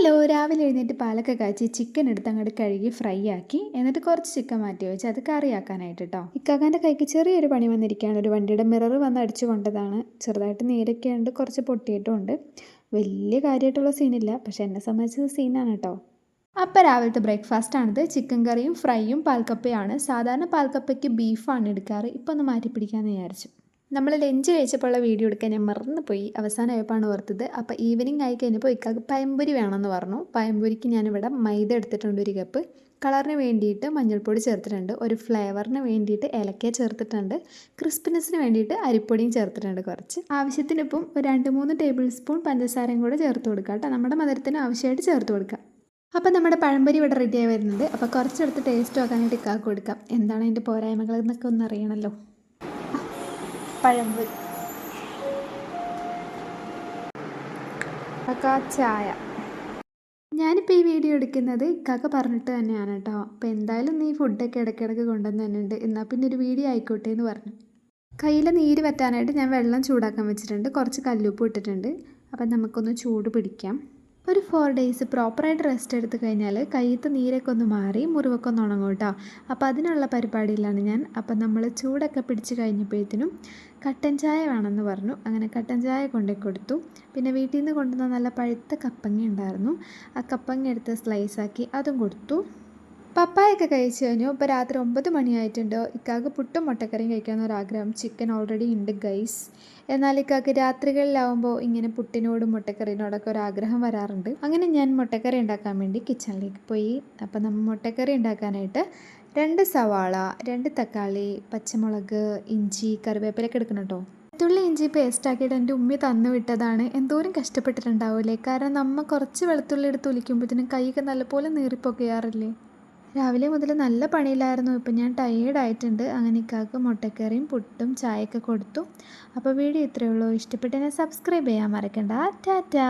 Hello, രാവിലെ എഴുന്നേറ്റ് പാലൊക്കെ കാച്ചി ചിക്കൻ എടുത്ത് അങ്ങോട്ട് കഴുകി ഫ്രൈ ആക്കി. എന്നിട്ട് കുറച്ച് ചിക്കൻ മാറ്റി വെച്ച് അത് കറിയാക്കാനായിട്ട് കേട്ടോ. ഇക്കാക്കാൻ്റെ കൈക്ക് ചെറിയൊരു പണി വന്നിരിക്കുകയാണ്. ഒരു വണ്ടിയുടെ മിറർ വന്ന് അടിച്ചു കൊണ്ടതാണ്. ചെറുതായിട്ട് നീരൊക്കെ ഉണ്ട്, കുറച്ച് പൊട്ടിയിട്ടുമുണ്ട്. വലിയ കാര്യമായിട്ടുള്ള സീനില്ല, പക്ഷെ എന്നെ സംബന്ധിച്ചത് സീനാണ് കേട്ടോ. അപ്പോൾ രാവിലത്തെ ബ്രേക്ക്ഫാസ്റ്റാണിത്. ചിക്കൻ കറിയും ഫ്രൈയും പാൽക്കപ്പയാണ്. സാധാരണ പാൽക്കപ്പയ്ക്ക് ബീഫാണ് എടുക്കാറ്. ഇപ്പോൾ ഒന്ന് മാറ്റി പിടിക്കാമെന്ന് വിചാരിച്ചു. നമ്മൾ ലഞ്ച് കഴിച്ചപ്പോഴുള്ള വീഡിയോ എടുക്കാൻ ഞാൻ മറന്നുപോയി. അവസാനമായപ്പോഴാണ് ഓർത്തത്. അപ്പോൾ ഈവനിങ് ആയി കഴിഞ്ഞപ്പോൾ ഇക്കാക്ക് പഴംപൊരി വേണമെന്ന് പറഞ്ഞു. പഴംപൊരിക്ക് ഞാനിവിടെ മൈദ എടുത്തിട്ടുണ്ട് 1 കപ്പ്. കളറിന് വേണ്ടിയിട്ട് മഞ്ഞൾപ്പൊടി ചേർത്തിട്ടുണ്ട്. ഒരു ഫ്ലേവറിന് വേണ്ടിയിട്ട് ഏലക്ക ചേർത്തിട്ടുണ്ട്. ക്രിസ്പിനെസ്സിന് വേണ്ടിയിട്ട് അരിപ്പൊടിയും ചേർത്തിട്ടുണ്ട് കുറച്ച്. ആവശ്യത്തിനിപ്പം ഒരു 2-3 ടേബിൾ സ്പൂൺ പഞ്ചസാരയും കൂടെ ചേർത്ത് കൊടുക്കുക കേട്ടോ. നമ്മുടെ മധുരത്തിന് ആവശ്യമായിട്ട് ചേർത്ത് കൊടുക്കുക. അപ്പോൾ നമ്മുടെ പഴംപൊരി ഇവിടെ റെഡിയായി വരുന്നുണ്ട്. അപ്പോൾ കുറച്ചെടുത്ത് ടേസ്റ്റ് നോക്കാനായിട്ട് ഇക്കാക്ക് കൊടുക്കാം. എന്താണ് അതിൻ്റെ പോരായ്മകൾ എന്നൊക്കെ ഒന്ന് അറിയണമല്ലോ. പഴംപൊരി, ചായ. ഞാനിപ്പോൾ ഈ വീഡിയോ എടുക്കുന്നത് ഇക്കാക്ക പറഞ്ഞിട്ട് തന്നെയാണ് കേട്ടോ. അപ്പോൾ എന്തായാലും നീ ഫുഡൊക്കെ ഇടയ്ക്കിടയ്ക്ക് കൊണ്ടുവന്ന് തന്നെയുണ്ട്, എന്നാൽ പിന്നെ ഒരു വീഡിയോ ആയിക്കോട്ടെ എന്ന് പറഞ്ഞു. കയ്യിൽ നീര് വറ്റാനായിട്ട് ഞാൻ വെള്ളം ചൂടാക്കാൻ വെച്ചിട്ടുണ്ട്. കുറച്ച് കല്ലുപ്പ് ഇട്ടിട്ടുണ്ട്. അപ്പം നമുക്കൊന്ന് ചൂട് പിടിക്കാം. ഒരു 4 ഡേയ്സ് പ്രോപ്പറായിട്ട് റെസ്റ്റ് എടുത്ത് കഴിഞ്ഞാൽ കയ്യത്ത് നീരൊക്കെ ഒന്ന് മാറി മുറിവൊക്കെ ഒന്ന് ഉണങ്ങും കേട്ടോ. അപ്പോൾ അതിനുള്ള പരിപാടിയിലാണ് ഞാൻ. അപ്പം നമ്മൾ ചൂടൊക്കെ പിടിച്ച് കഴിഞ്ഞപ്പോഴത്തേനും കട്ടൻ ചായ വേണമെന്ന് പറഞ്ഞു. അങ്ങനെ കട്ടൻ ചായ കൊണ്ടു കൊടുത്തു. പിന്നെ വീട്ടിൽ നിന്ന് കൊണ്ടുവന്ന നല്ല പഴുത്ത കപ്പങ്ങ ഉണ്ടായിരുന്നു. ആ കപ്പങ്ങ എടുത്ത് സ്ലൈസാക്കി അതും കൊടുത്തു. പപ്പായൊക്കെ കഴിച്ച് കഴിഞ്ഞു. ഇപ്പോൾ രാത്രി 9 മണിയായിട്ടുണ്ട്. ഇക്കാക്ക് പുട്ടും മുട്ടക്കറിയും കഴിക്കാമെന്നൊരാഗ്രഹം. ചിക്കൻ ഓൾറെഡി ഉണ്ട് ഗൈസ്. എന്നാൽ ഇക്കാക്ക് രാത്രികളിലാവുമ്പോൾ ഇങ്ങനെ പുട്ടിനോടും മുട്ടക്കറിനോടൊക്കെ ഒരാഗ്രഹം വരാറുണ്ട്. അങ്ങനെ ഞാൻ മുട്ടക്കറി ഉണ്ടാക്കാൻ വേണ്ടി കിച്ചണിലേക്ക് പോയി. അപ്പോൾ നമ്മൾ മുട്ടക്കറി ഉണ്ടാക്കാനായിട്ട് 2 സവാള, 2 തക്കാളി, പച്ചമുളക്, ഇഞ്ചി, കറിവേപ്പിലൊക്കെ എടുക്കണം കേട്ടോ. വെളുത്തുള്ളി ഇഞ്ചി പേസ്റ്റ് ആക്കിയിട്ട് എൻ്റെ ഉമ്മി തന്നു വിട്ടതാണ്. എന്തോരം കഷ്ടപ്പെട്ടിട്ടുണ്ടാവില്ലേ. കാരണം നമ്മൾ കുറച്ച് വെളുത്തുള്ളി എടുത്ത് ഒലിക്കുമ്പോഴത്തേനും കൈയൊക്കെ നല്ലപോലെ നീറിപ്പൊക്കെയാറില്ലേ. രാവിലെ മുതൽ നല്ല പണിയിലായിരുന്നു. ഇപ്പം ഞാൻ ടയേർഡായിട്ടുണ്ട്. അങ്ങനെ ഇക്കാക്ക് മുട്ടക്കറിയും പുട്ടും ചായയൊക്കെ കൊടുത്തു. അപ്പോൾ വീഡിയോ ഇത്രയേ ഉള്ളൂ. ഇഷ്ടപ്പെട്ടെന്നെ സബ്സ്ക്രൈബ് ചെയ്യാൻ മറക്കണ്ട. ടാറ്റാ.